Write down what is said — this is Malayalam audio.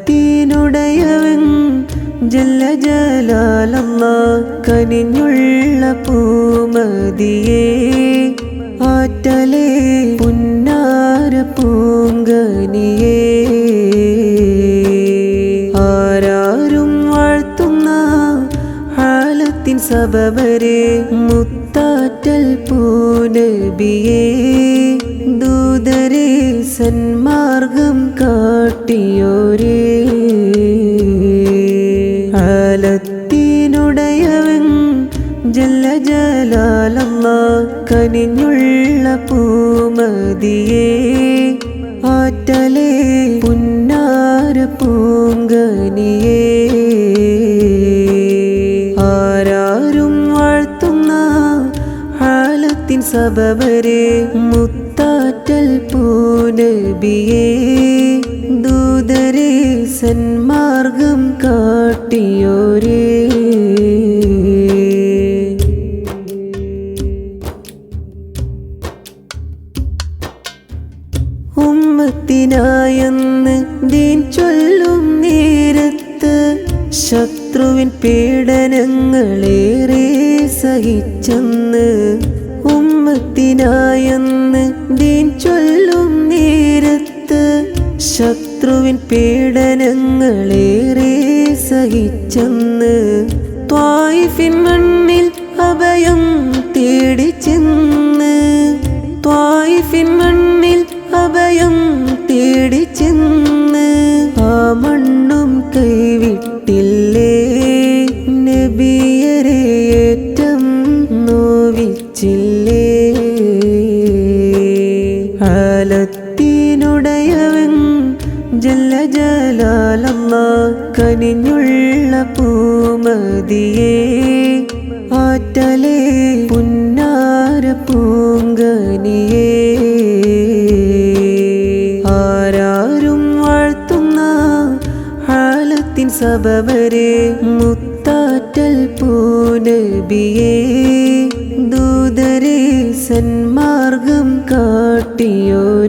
ആലത്തിനുടയവൻ ജല്ല ജലാലല്ലാഹ് കനിഞ്ഞുള്ള പൂമതിയേ ആറ്റലേ പുന്നാര പൂങ്കനിയേ ആരാരും വാഴ്ത്തുന്ന ഹാലത്തിൻ സബബരെ മുത്താറ്റൽ പൂനബിയേ ദൂതരെ സന്മാർഗം കാട്ടിയോരേ ആലത്തിനുടയവൻ ജല്ല ജലാലല്ലാഹ് കനിഞ്ഞുള്ള പൂമതിയേ ആറ്റലേ പുന്നാര പൂങ്കനിയേ ആരാരും വാഴ്ത്തുന്ന ഹാലത്തിൻ സബബരെ മുത്താറ്റൽ പൂനബിയേ ദൂതരെ സന്മാർഗം കാട്ടിയോരേ ഉമ്മത്തിനായെന്ന് ദീൻ ചൊല്ലും നേരത്ത് ശത്രുവിൻ പീഡനങ്ങളേറെ സഹിച്ചെന്ന് ഉമ്മത്തിനായെന്ന് ദീൻ ചൊല്ലും നേരത്ത് ശത്രുവിൻ പീഡനങ്ങളേറെ സഹിച്ചെന്ന് ത്വായിഫിൻ മണ്ണിൽ അഭയം തേടി ചെന്ന് ത്വായിഫിൻ മണ്ണിൽ അഭയം തേടി ചെന്ന് ആ മണ്ണും കൈവിട്ടില്ലേ നബിയരെ ഏറ്റം നോവിച്ചില്ലേ ആലത്തിനുടയവൻ ജല്ല ജലാലല്ലാഹ് കനിഞ്ഞുള്ള പൂമതിയേ ആറ്റലേ പുന്നാര പൂങ്കനിയേ ആരാരും വാഴ്ത്തുന്ന ഹാലത്തിൻ സബബരെ മുത്താറ്റൽ പൂനബിയേ ദൂതരെ സന്മാർഗം കാട്ടിയോരേ